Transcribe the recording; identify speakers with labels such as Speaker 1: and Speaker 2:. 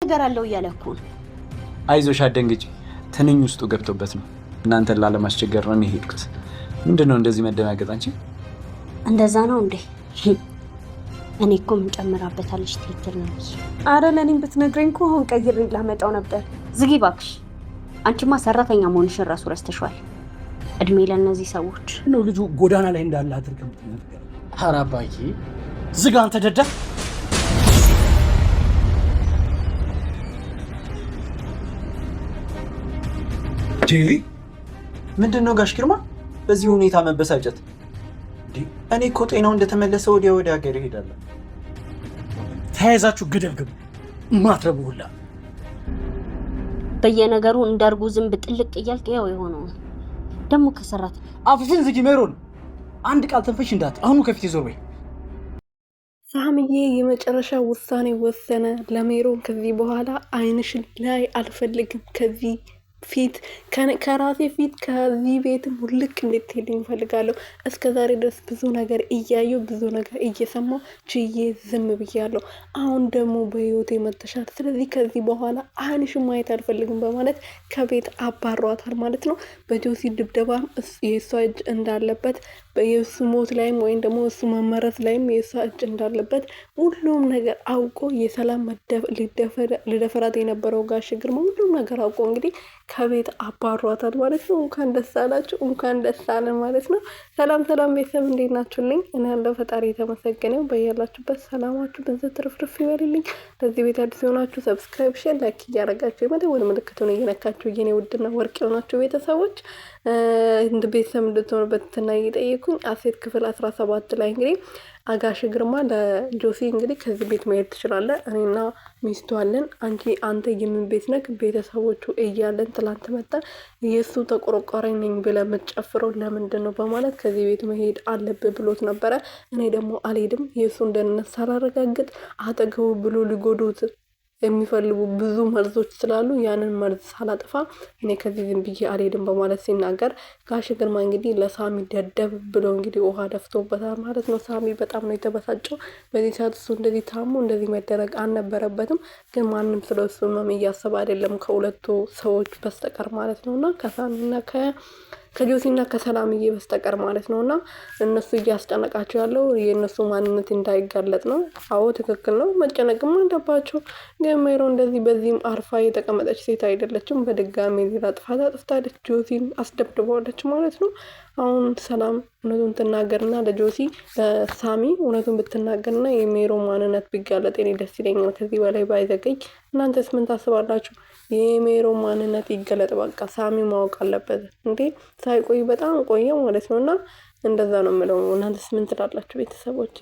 Speaker 1: ነገር አለው እያለኩ
Speaker 2: አይዞሽ አደንግጪ ትንኝ ውስጡ ገብቶበት ነው እናንተን ላለማስቸገር ነው የሄድኩት ምንድነው እንደዚህ መደናገጥ አንቺ
Speaker 1: እንደዛ ነው እንዴ እኔ እኮ ምን ጨምራበታለሽ ትልትል ነው
Speaker 3: አረ ለኔም ብትነግረኝ እኮ አሁን ቀይሬ ላመጣው ነበር
Speaker 1: ዝጊ ባክሽ አንቺማ ሰራተኛ መሆንሽን ራሱ ረስተሽዋል እድሜ ለነዚህ ሰዎች
Speaker 4: ነው ልጁ ጎዳና ላይ እንዳለ አድርገን ነገር ሐራባዬ ዝጋ አንተ ደደ
Speaker 2: ጄሪ ምንድነው ጋሽ ግርማ በዚህ ሁኔታ መበሳጨት እኔ እኮ ጤናው እንደተመለሰ ወዲያ ሀገር ይሄዳል
Speaker 4: ተያይዛችሁ ግደል ግቡ ማትረቡ ሁላ
Speaker 1: በየነገሩ እንዳርጉ ዝም ብጥልቅ እያልክ ያው የሆነው ደሞ ከሰራት
Speaker 4: አፍሽን ዝጊ ሜሮን አንድ ቃል ተንፈሽ እንዳት አሁን ከፊት ይዞር ወይ
Speaker 3: ሳምዬ የመጨረሻ ውሳኔ ወሰነ ለሜሮን ከዚህ በኋላ አይንሽን ላይ አልፈልግም ከዚህ ፊት ከራሴ ፊት ከዚህ ቤት ሙልክ እንድትሄድኝ ፈልጋለሁ እስከዛሬ ድረስ ብዙ ነገር እያየሁ ብዙ ነገር እየሰማሁ ችዬ ዝም ብያለሁ አሁን ደግሞ በህይወቴ መተሻል ስለዚህ ከዚህ በኋላ አይንሽን ማየት አልፈልግም በማለት ከቤት አባሯታል ማለት ነው በጆሲ ድብደባ የሷ እጅ እንዳለበት በየሱ ሞት ላይም ወይም ደግሞ እሱ መመረዝ ላይም የሷ እጅ እንዳለበት ሁሉም ነገር አውቆ የሰላም ሊደፈራት የነበረው ጋሽ ግርማ ሁሉም ነገር አውቆ እንግዲህ ከቤት አባሯታል ማለት ነው እንኳን ደስ አላችሁ እንኳን ደስ አለን ማለት ነው ሰላም ቤተሰብ እንዴት ናችሁልኝ እኔ ያለው ፈጣሪ የተመሰገነው በያላችሁበት ሰላማችሁ በዚህ ትርፍርፍ ይበልልኝ ለዚህ ቤት አዲስ ሆናችሁ ሰብስክራይብ ሼር ላይክ እያደረጋችሁ የመደወል ምልክቱን እየነካችሁ የኔ ውድና ወርቅ የሆናችሁ ቤተሰቦች እንደ ቤተሰብ እንድትሆኑበት ተናይጠይቁኝ አሴት ክፍል 17 ላይ እንግዲህ አጋሽ ግርማ ለጆሲ እንግዲህ ከዚህ ቤት መሄድ ትችላለህ እኔና ሚስቱ አለን አንተ የምን ቤት ነክ ቤተሰቦቹ እያለን ትላንት መጣ የሱ ተቆርቋሪ ነኝ ብለ መጨፍረው ለምንድን ነው በማለት ከዚህ ቤት መሄድ አለበት ብሎት ነበር እኔ ደግሞ አልሄድም የሱ እንደነሳ አላረጋግጥ አጠገቡ ብሎ ሊጎዱት የሚፈልጉ ብዙ መርዞች ስላሉ ያንን መርዝ ሳላጥፋ እኔ ከዚህ ዝም ብዬ አልሄድም በማለት ሲናገር ጋሽ ግርማ እንግዲህ ለሳሚ ደደብ ብሎ እንግዲህ ውሃ ደፍቶበታል ማለት ነው ሳሚ በጣም ነው የተበሳጨው በዚህ ሰዓት እሱ እንደዚህ ታሙ እንደዚህ መደረግ አልነበረበትም ግን ማንም ስለሱ ምንም እያሰበ አይደለም ከሁለቱ ሰዎች በስተቀር ማለት ነውና ከሳሚና ከጆሲና ከሰላምዬ በስተቀር ማለት ነውና እነሱ እያስጨነቃቸው ያለው የነሱ ማንነት እንዳይጋለጥ ነው አዎ ትክክል ነው መጨነቅም አለባቸው ግን ሜሮን እንደዚህ በዚህም አርፋ የተቀመጠች ሴት አይደለችም በድጋሚ ሌላ ጥፋት አጥፍታለች ጆሲን አስደብድባለች ማለት ነው አሁን ሰላም እውነቱን ትናገርና ለጆሲ ሳሚ እውነቱን ብትናገርና የሜሮን ማንነት ቢጋለጥ እኔ ደስ ይለኛል ከዚህ በላይ ባይዘገይ እናንተስ ምን ታስባላችሁ የሜሮን ማንነት ይገለጥ በቃ ሳሚ ማወቅ አለበት እንዴ ሳይቆይ በጣም ቆየ ማለት ነውና እንደዛ ነው የምለው እናንተስ ምን ትላላችሁ ቤተሰቦች